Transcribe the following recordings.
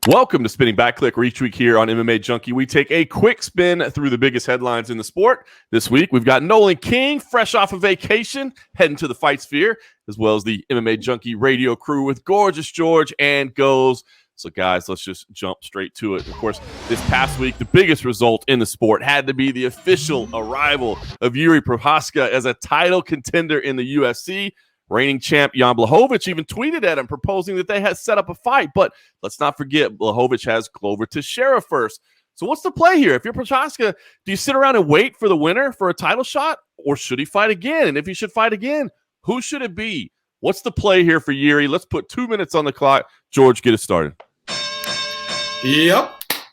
Welcome to Spinning Back Clique, where each week here on MMA Junkie, we take a quick spin through the biggest headlines in the sport. This week, we've got Nolan King, fresh off a vacation, heading to the fight sphere, as well as the MMA Junkie radio crew with Gorgeous George and Goes. So, guys, let's just jump straight to it. Of course, this past week, the biggest result in the sport had to be the official arrival of Yuri Prohaska as a title contender in the UFC. Reigning champ Jan Blachowicz even tweeted at him, proposing that they had set up a fight. But let's not forget, Blachowicz has Glover Teixeira first. So what's the play here? If you're Prochazka, do you sit around and wait for the winner for a title shot? Or should he fight again? And if he should fight again, who should it be? What's the play here for Yuri? Let's put 2 minutes on the clock. George, get us started. Yep.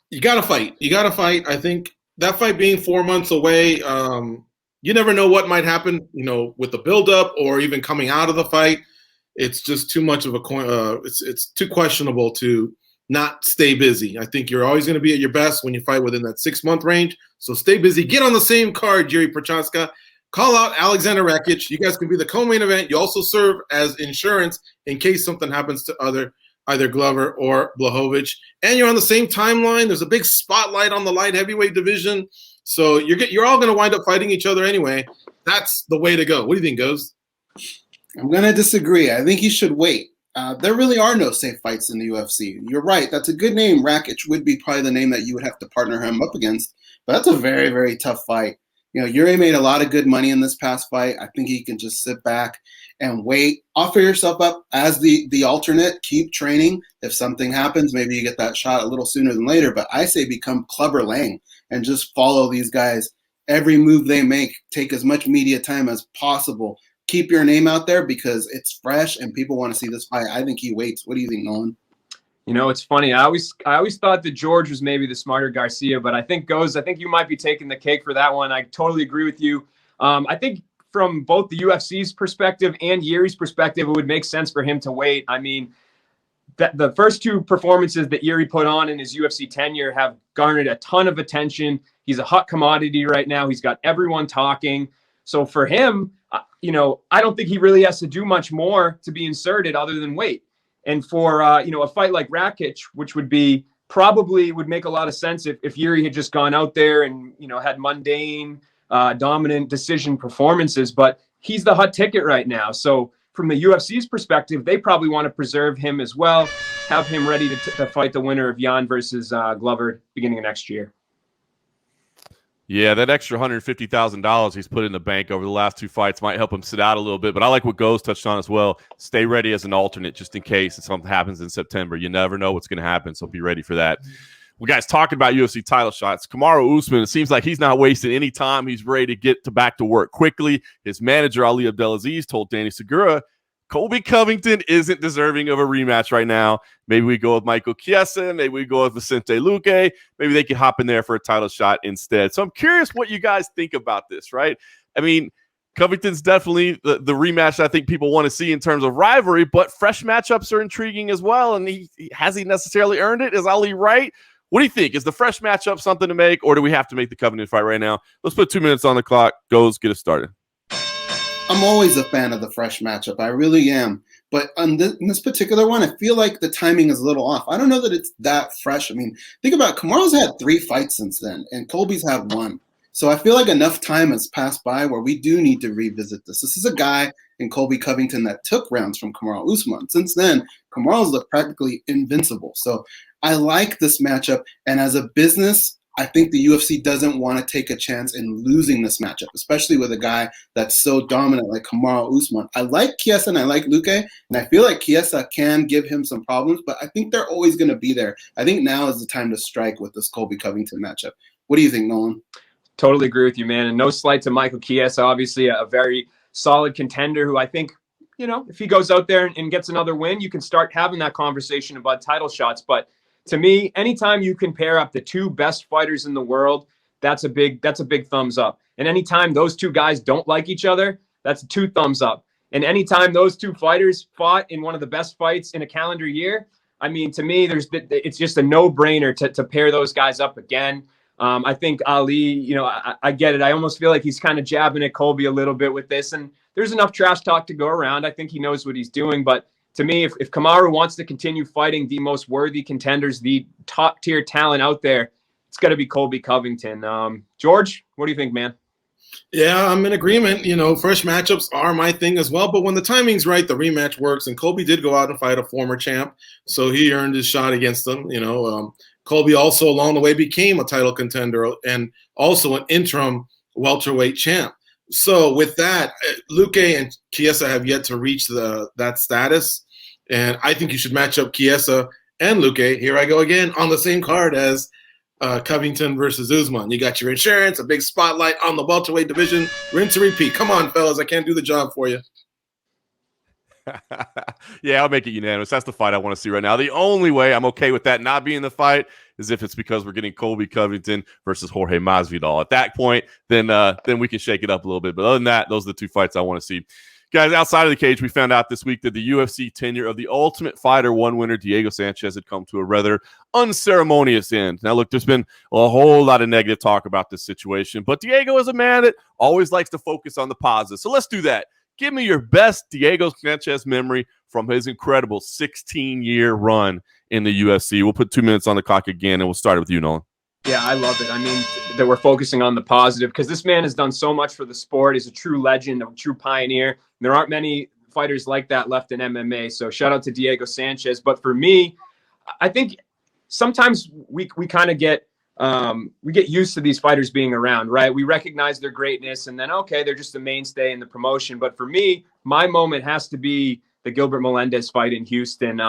You got to fight. You got to fight. I think that fight being 4 months away, you never know what might happen, with the buildup or even coming out of the fight. It's just too much of a it's too questionable to not stay busy. I think you're always going to be at your best when you fight within that 6 month range. So stay busy. Get on the same card, Yuri Prochazka. Call out Alexander Rakic. You guys can be the co-main event. You also serve as insurance in case something happens to either Glover or Blachowicz. And you're on the same timeline. There's a big spotlight on the light heavyweight division. So you're all going to wind up fighting each other anyway. That's the way to go. What do you think, Goes? I'm going to disagree. I think he should wait. There really are no safe fights in the UFC. You're right. That's a good name. Rakic would be probably the name that you would have to partner him up against. But that's a very, very tough fight. Yuri made a lot of good money in this past fight. I think he can just sit back and wait. Offer yourself up as the alternate. Keep training. If something happens, maybe you get that shot a little sooner than later. But I say become Clubber Lang and just follow these guys. Every move they make, take as much media time as possible. Keep your name out there because it's fresh and people want to see this fight. I think he waits. What do you think, Nolan? It's funny. I always thought that George was maybe the smarter Garcia, but I think you might be taking the cake for that one. I totally agree with you. I think from both the UFC's perspective and Yuri's perspective, it would make sense for him to wait. I mean, the first two performances that Yuri put on in his UFC tenure have garnered a ton of attention. He's a hot commodity right now. He's got everyone talking. So for him, I don't think he really has to do much more to be inserted other than wait. And for, a fight like Rakic, which would make a lot of sense if Yuri had just gone out there and, had mundane, dominant decision performances. But he's the hot ticket right now. So from the UFC's perspective, they probably want to preserve him as well, have him ready to fight the winner of Jan versus Glover beginning of next year. Yeah, that extra $150,000 he's put in the bank over the last two fights might help him sit out a little bit. But I like what Goes touched on as well. Stay ready as an alternate just in case something happens in September. You never know what's going to happen, so be ready for that. Well, guys, talking about UFC title shots, Kamaru Usman, it seems like he's not wasting any time. He's ready to get back to work quickly. His manager, Ali Abdelaziz, told Danny Segura, Colby Covington isn't deserving of a rematch right now. Maybe we go with Michael Chiesa. Maybe we go with Vicente Luque. Maybe they could hop in there for a title shot instead. So I'm curious what you guys think about this, right? I mean, Covington's definitely the rematch I think people want to see in terms of rivalry, but fresh matchups are intriguing as well. And has he necessarily earned it? Is Ali right? What do you think? Is the fresh matchup something to make, or do we have to make the Covington fight right now? Let's put 2 minutes on the clock. Goes, get us started. I'm always a fan of the fresh matchup. I really am. But in this particular one, I feel like the timing is a little off. I don't know that it's that fresh. I mean, think about it. Kamaru's had 3 fights since then, and Colby's had 1. So I feel like enough time has passed by where we do need to revisit this. This is a guy in Colby Covington that took rounds from Kamaru Usman. Since then, Kamaru's looked practically invincible. So I like this matchup. And as a business, I think the UFC doesn't want to take a chance in losing this matchup, especially with a guy that's so dominant like Kamaru Usman. I like Chiesa and I like Luque, and I feel like Chiesa can give him some problems, but I think they're always going to be there. I think now is the time to strike with this Colby Covington matchup. What do you think, Nolan? Totally agree with you, man. And no slight to Michael Chiesa, obviously a very solid contender who I think, if he goes out there and gets another win, you can start having that conversation about title shots. But to me, anytime you can pair up the 2 best fighters in the world, that's a big thumbs up. And anytime those 2 guys don't like each other, that's 2 thumbs up. And anytime those 2 fighters fought in one of the best fights in a calendar year, I mean, to me, it's just a no-brainer to pair those guys up again. I think Ali, I get it. I almost feel like he's kind of jabbing at Colby a little bit with this. And there's enough trash talk to go around. I think he knows what he's doing. But to me, if Kamaru wants to continue fighting the most worthy contenders, the top tier talent out there, it's got to be Colby Covington. George, what do you think, man? Yeah, I'm in agreement. Fresh matchups are my thing as well. But when the timing's right, the rematch works. And Colby did go out and fight a former champ, so he earned his shot against him. Colby also along the way became a title contender and also an interim welterweight champ. So with that, Luque and Chiesa have yet to reach that status. And I think you should match up Chiesa and Luque, here I go again, on the same card as Covington versus Usman. You got your insurance, a big spotlight on the welterweight division. Rinse and repeat. Come on, fellas. I can't do the job for you. Yeah, I'll make it unanimous. That's the fight I want to see right now. The only way I'm okay with that not being the fight is if it's because we're getting Colby Covington versus Jorge Masvidal. At that point, then we can shake it up a little bit. But other than that, those are the two fights I want to see. Guys, outside of the cage, we found out this week that the UFC tenure of the Ultimate Fighter 1 winner, Diego Sanchez, had come to a rather unceremonious end. Now, look, there's been a whole lot of negative talk about this situation, but Diego is a man that always likes to focus on the positive. So let's do that. Give me your best Diego Sanchez memory from his incredible 16-year run in the UFC. We'll put 2 minutes on the clock again, and we'll start with you, Nolan. Yeah, I love it. I mean, that we're focusing on the positive because this man has done so much for the sport. He's a true legend, a true pioneer. There aren't many fighters like that left in MMA. So shout out to Diego Sanchez. But for me, I think sometimes we kind of get used to these fighters being around, right? We recognize their greatness and then, okay, they're just a mainstay in the promotion. But for me, my moment has to be the Gilbert Melendez fight in Houston.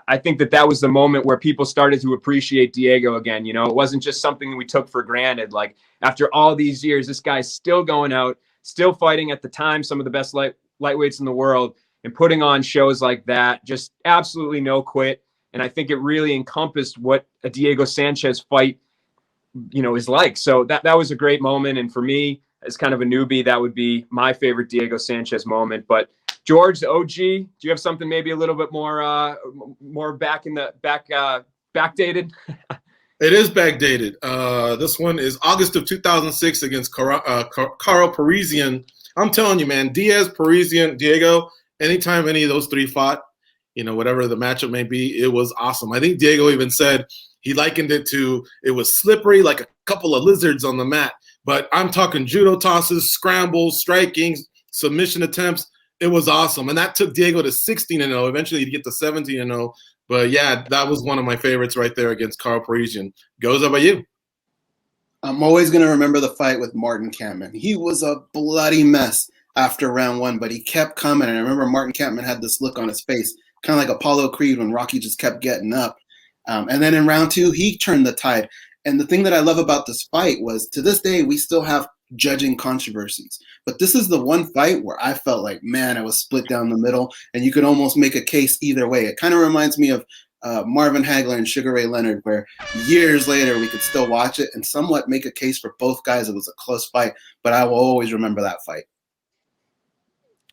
I think that was the moment where people started to appreciate Diego again. It wasn't just something we took for granted. Like after all these years, this guy's still going out, still fighting at the time, some of the best lightweights in the world and putting on shows like that, just absolutely no quit. And I think it really encompassed what a Diego Sanchez fight, is like. So that was a great moment. And for me, as kind of a newbie, that would be my favorite Diego Sanchez moment. But George, the OG, do you have something maybe a little bit more backdated? It is backdated. This one is August of 2006 against Carl Parisian. I'm telling you, man, Diaz, Parisian, Diego, anytime any of those three fought, whatever the matchup may be, it was awesome. I think Diego even said he likened it to, it was slippery like a couple of lizards on the mat. But I'm talking judo tosses, scrambles, striking, submission attempts. It was awesome. And that took Diego to 16-0. Eventually he'd get to 17-0. But yeah, that was one of my favorites right there against Carl Parisian. Goes, how about you? I'm always going to remember the fight with Martin Kampmann. He was a bloody mess after round one, but he kept coming. And I remember Martin Kampmann had this look on his face, kind of like Apollo Creed when Rocky just kept getting up. And then in round two, he turned the tide. And the thing that I love about this fight was, to this day, we still have judging controversies. But this is the one fight where I felt like, man, I was split down the middle, and you could almost make a case either way. It kind of reminds me of Marvin Hagler and Sugar Ray Leonard, where years later we could still watch it and somewhat make a case for both guys. It was a close fight, but I will always remember that fight.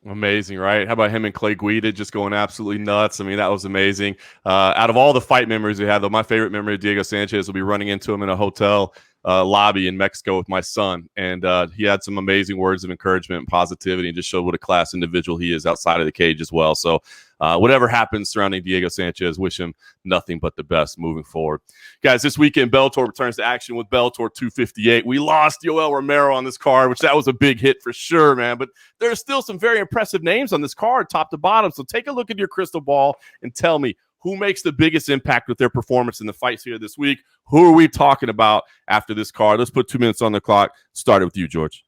Amazing, right? How about him and Clay Guida just going absolutely nuts? I mean, that was amazing. Out of all the fight memories we had, though, my favorite memory of Diego Sanchez will be running into him in a hotel lobby in Mexico with my son. And he had some amazing words of encouragement and positivity and just showed what a class individual he is outside of the cage as well. So whatever happens surrounding Diego Sanchez, wish him nothing but the best moving forward. Guys, this weekend, Bellator returns to action with Bellator 258. We lost Yoel Romero on this card, which that was a big hit for sure, man. But there are still some very impressive names on this card, top to bottom. So take a look at your crystal ball and tell me, who makes the biggest impact with their performance in the fights here this week? Who are we talking about after this card? Let's put 2 minutes on the clock. Started with you, George.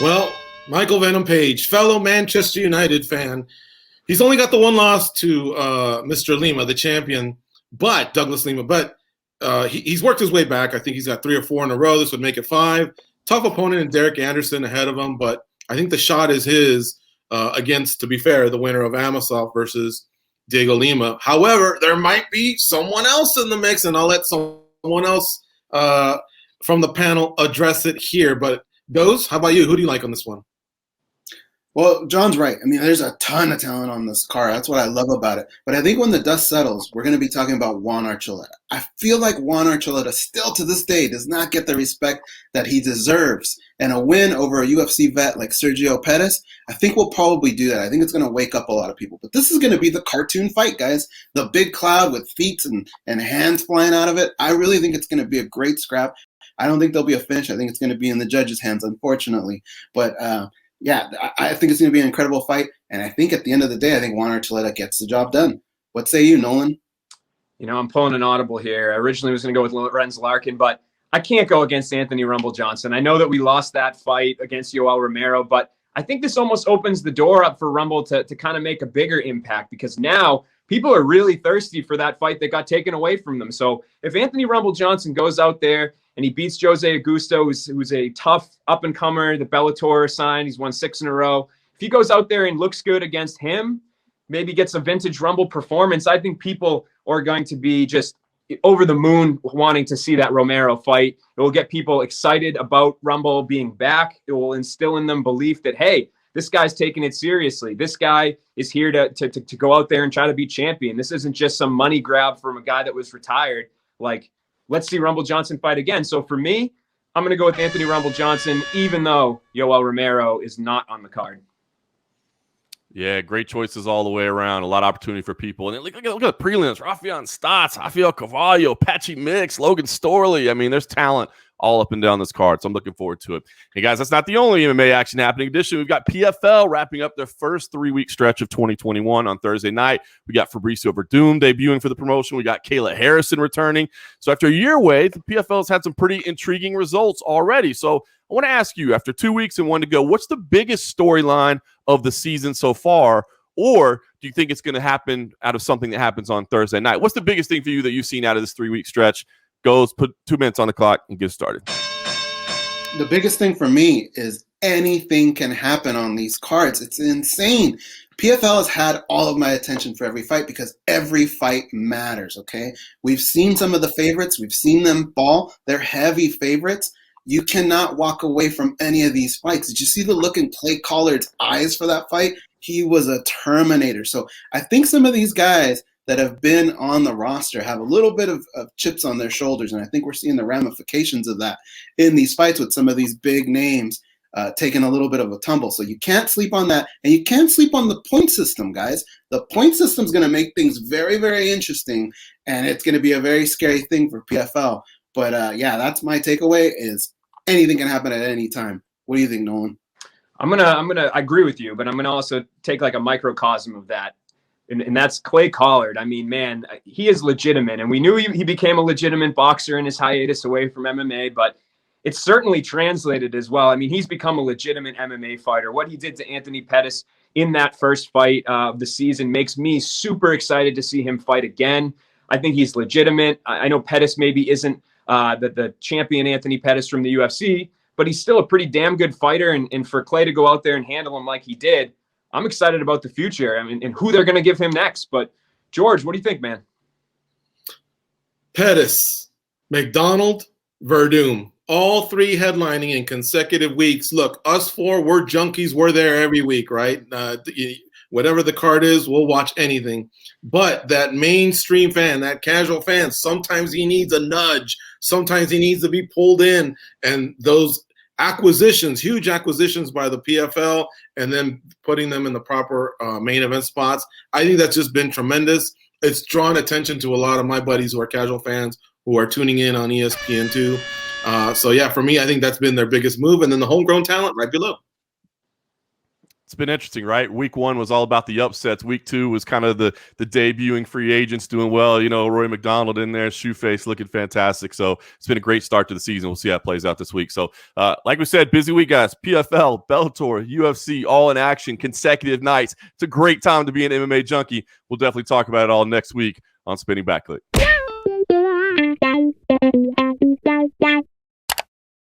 Well, Michael Venom Page, fellow Manchester United fan. He's only got the one loss to Mr. Lima, the champion, but Douglas Lima. But he's worked his way back. I think he's got 3 or 4 in a row. This would make it 5. Tough opponent in Derek Anderson ahead of him, but I think the shot is his against, to be fair, the winner of Amosov versus Diego Lima. However, there might be someone else in the mix, and I'll let someone else from the panel address it here. But Goes, how about you? Who do you like on this one? Well, John's right. I mean, there's a ton of talent on this card. That's what I love about it. But I think when the dust settles, we're going to be talking about Juan Archuleta. I feel like Juan Archuleta still to this day does not get the respect that he deserves. And a win over a UFC vet like Sergio Pettis, I think will probably do that. I think it's going to wake up a lot of people. But this is going to be the cartoon fight, guys. The big cloud with feet and hands flying out of it. I really think it's going to be a great scrap. I don't think there'll be a finish. I think it's going to be in the judges' hands, unfortunately. But, yeah, I think it's going to be an incredible fight. And I think at the end of the day, I think Juan Archuleta gets the job done. What say you, Nolan? You know, I'm pulling an audible here. I originally was going to go with Lorenz Larkin, but I can't go against Anthony Rumble Johnson. I know that we lost that fight against Yoel Romero, but I think this almost opens the door up for Rumble to kind of make a bigger impact, because now people are really thirsty for that fight that got taken away from them. So if Anthony Rumble Johnson goes out there and he beats Jose Augusto, who's a tough up-and-comer, the Bellator signed, he's won 6 in a row. If he goes out there and looks good against him, maybe gets a vintage Rumble performance, I think people are going to be just over the moon wanting to see that Romero fight. It will get people excited about Rumble being back. It will instill in them belief that, hey, this guy's taking it seriously. This guy is here to go out there and try to be champion. This isn't just some money grab from a guy that was retired. Like, let's see Rumble Johnson fight again. So for me, I'm going to go with Anthony Rumble Johnson, even though Yoel Romero is not on the card. Yeah, great choices all the way around. A lot of opportunity for people. And look at the prelims. Rafael Stotts, Rafael Carvalho, Patchy Mix, Logan Storley. I mean, there's talent all up and down this card, so I'm looking forward to it. Hey, guys, that's not the only MMA action happening. In addition, we've got PFL wrapping up their first 3-week stretch of 2021 on Thursday night. We got Fabricio Verdum debuting for the promotion. We got Kayla Harrison returning. So after a year away, the PFL has had some pretty intriguing results already. So I want to ask you, after 2 weeks and 1 to go, what's the biggest storyline of the season so far? Or do you think it's going to happen out of something that happens on Thursday night? What's the biggest thing for you that you've seen out of this 3-week stretch? Goes, put 2 minutes on the clock and get started. The biggest thing for me is anything can happen on these cards. It's insane. PFL has had all of my attention for every fight because every fight matters, okay? We've seen some of the favorites. We've seen them fall. They're heavy favorites. You cannot walk away from any of these fights. Did you see the look in Clay Collard's eyes for that fight? He was a Terminator. So I think some of these guys that have been on the roster have a little bit of chips on their shoulders, and I think we're seeing the ramifications of that in these fights with some of these big names taking a little bit of a tumble. So you can't sleep on that, and you can't sleep on the point system, guys. The point system is going to make things very, very interesting, and it's going to be a very scary thing for PFL. But yeah, that's my takeaway: is anything can happen at any time. What do you think, Nolan? I agree with you, but I'm gonna also take like a microcosm of that. And that's Clay Collard. I mean, man, he is legitimate. And we knew he became a legitimate boxer in his hiatus away from MMA, but it's certainly translated as well. I mean, he's become a legitimate MMA fighter. What he did to Anthony Pettis in that first fight of the season makes me super excited to see him fight again. I think he's legitimate. I know Pettis maybe isn't the champion Anthony Pettis from the UFC, but he's still a pretty damn good fighter. And for Clay to go out there and handle him like he did, I'm excited about the future. I mean, and who they're going to give him next. But George, what do you think, man? Pettis, McDonald, Verdum, all 3 headlining in consecutive weeks. Look, us 4, we're junkies. We're there every week, right? Whatever the card is, we'll watch anything. But that mainstream fan, that casual fan, sometimes he needs a nudge. Sometimes he needs to be pulled in. And those acquisitions, huge acquisitions by the PFL, and then putting them in the proper main event spots, I think that's just been tremendous. It's drawn attention to a lot of my buddies who are casual fans who are tuning in on ESPN2. So yeah, for me, I think that's been their biggest move. And then the homegrown talent right below. It's been interesting, right? Week 1 was all about the upsets. Week 2 was kind of the debuting free agents doing well. You know, Roy McDonald in there, Shoeface looking fantastic. So it's been a great start to the season. We'll see how it plays out this week. So like we said, busy week, guys. PFL, Bellator, UFC, all in action, consecutive nights. It's a great time to be an MMA junkie. We'll definitely talk about it all next week on Spinning Back Clique.